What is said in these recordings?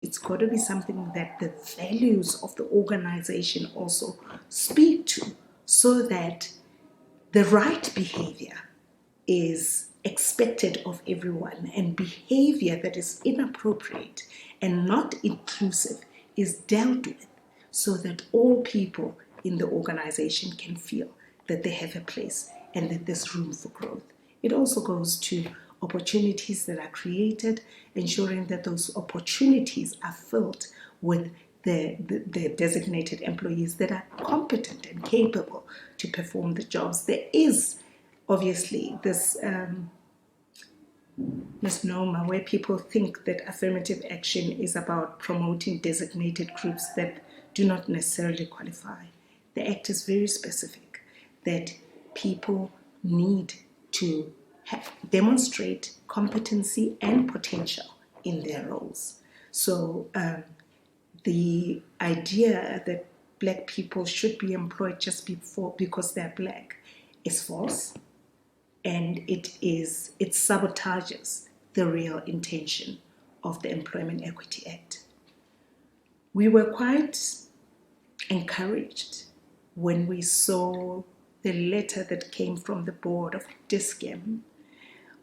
it's got to be something that the values of the organization also speak to, so that the right behavior is expected of everyone, and behavior that is inappropriate and not inclusive is dealt with, so that all people in the organization can feel that they have a place and that there's room for growth. It also goes to opportunities that are created, ensuring that those opportunities are filled with the designated employees that are competent and capable to perform the jobs. There is obviously this misnomer where people think that affirmative action is about promoting designated groups that do not necessarily qualify. The Act is very specific that people need to demonstrate competency and potential in their roles. So the idea that Black people should be employed just because they're Black is false, and it sabotages the real intention of the Employment Equity Act. We were quite encouraged when we saw the letter that came from the board of Dischem,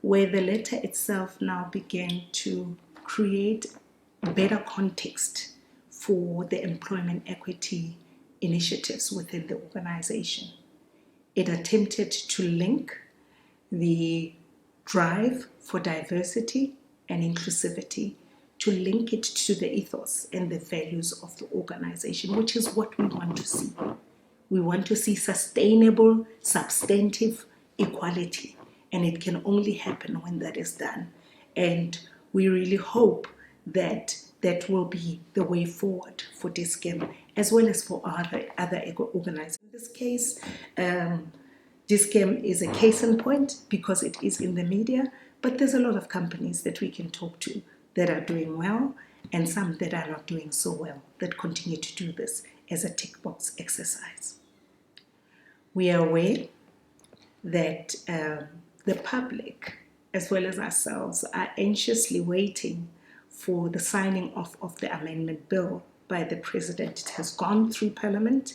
where the letter itself now began to create better context for the employment equity initiatives within the organization. It attempted to link the drive for diversity and inclusivity, to link it to the ethos and the values of the organization, which is what we want to see. We want to see sustainable, substantive equality, and it can only happen when that is done. And we really hope that that will be the way forward for Dischem, as well as for other organizations. In this case, Dischem is a case in point because it is in the media, but there's a lot of companies that we can talk to that are doing well, and some that are not doing so well, that continue to do this as a tick box exercise. We are aware that the public, as well as ourselves, are anxiously waiting for the signing off of the amendment bill by the President. It has gone through Parliament,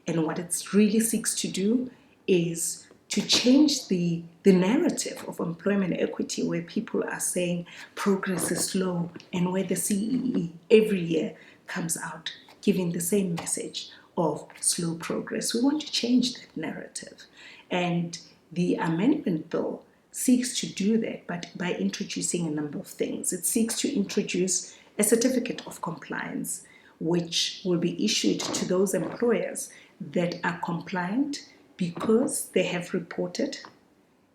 and what it really seeks to do is to change the narrative of employment equity, where people are saying progress is slow, and where the CEE every year comes out giving the same message of slow progress. We want to change that narrative, and the amendment bill seeks to do that, but by introducing a number of things. It seeks to introduce a certificate of compliance, which will be issued to those employers that are compliant because they have reported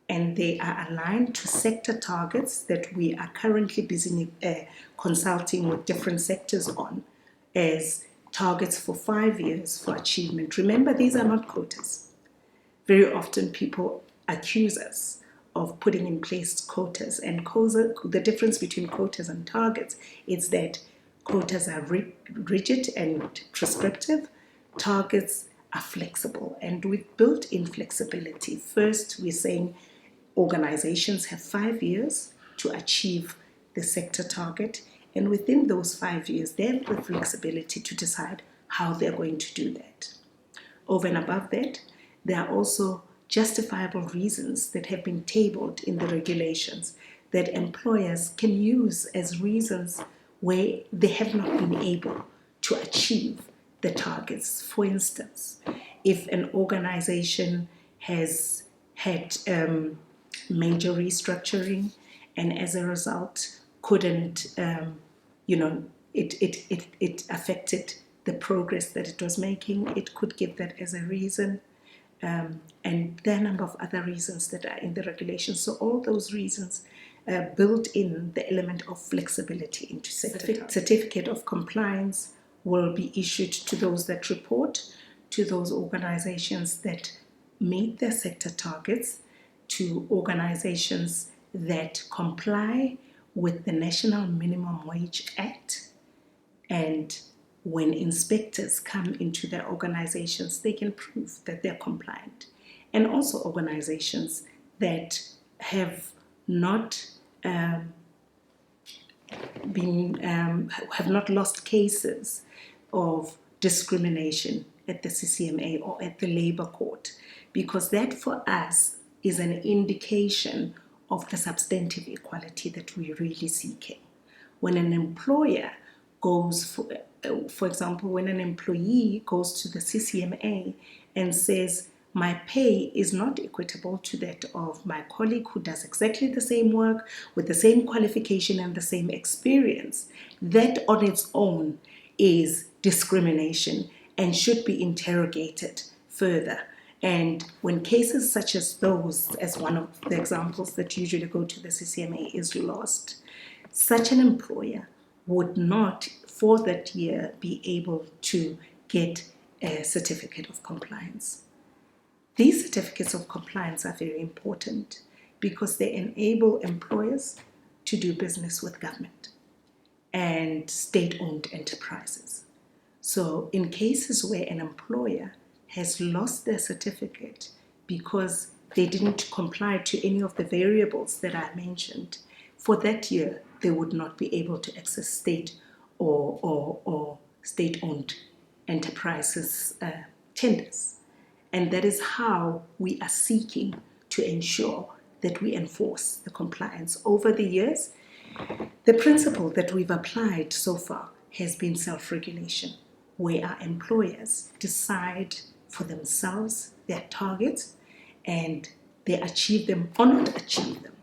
and they are aligned to sector targets that we are currently busy consulting with different sectors on as targets for 5 years for achievement. Remember, these are not quotas. Very often people accuse us of putting in place quotas, and the difference between quotas and targets is that quotas are rigid and prescriptive. Targets are flexible, and we've built in flexibility. First, we're saying organizations have 5 years to achieve the sector target, and within those 5 years, they have the flexibility to decide how they're going to do that. Over and above that, there are also justifiable reasons that have been tabled in the regulations that employers can use as reasons where they have not been able to achieve the targets. For instance, if an organization has had major restructuring and as a result couldn't, it affected the progress that it was making, it could give that as a reason. And there are a number of other reasons that are in the regulations. So all those reasons build in the element of flexibility into certificate of compliance will be issued to those that report, to those organizations that meet their sector targets, to organizations that comply with the National Minimum Wage Act. And when inspectors come into their organizations, they can prove that they're compliant. And also organizations that have not have not lost cases of discrimination at the CCMA or at the Labour Court, because that for us is an indication of the substantive equality that we're really seeking. When an employer goes, for example, when an employee goes to the CCMA and says, my pay is not equitable to that of my colleague who does exactly the same work with the same qualification and the same experience, that on its own is discrimination and should be interrogated further. And when cases such as those, as one of the examples that usually go to the CCMA, is lost, such an employer would not, for that year, be able to get a certificate of compliance. These certificates of compliance are very important because they enable employers to do business with government and state-owned enterprises. So in cases where an employer has lost their certificate because they didn't comply to any of the variables that I mentioned, for that year, they would not be able to access state or state-owned enterprises tenders. And that is how we are seeking to ensure that we enforce the compliance. Over the years, the principle that we've applied so far has been self-regulation, where our employers decide for themselves their targets and they achieve them or not achieve them.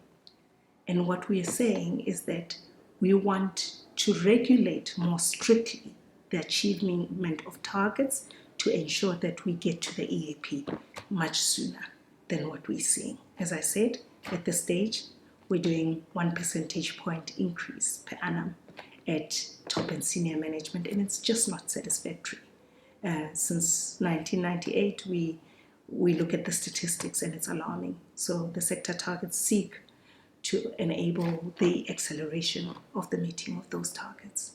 And what we are saying is that we want to regulate more strictly the achievement of targets to ensure that we get to the EAP much sooner than what we're seeing. As I said, at this stage, we're doing 1 percentage point increase per annum at top and senior management, and it's just not satisfactory. Since 1998, we look at the statistics and it's alarming. So the sector targets seek to enable the acceleration of the meeting of those targets.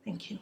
Thank you.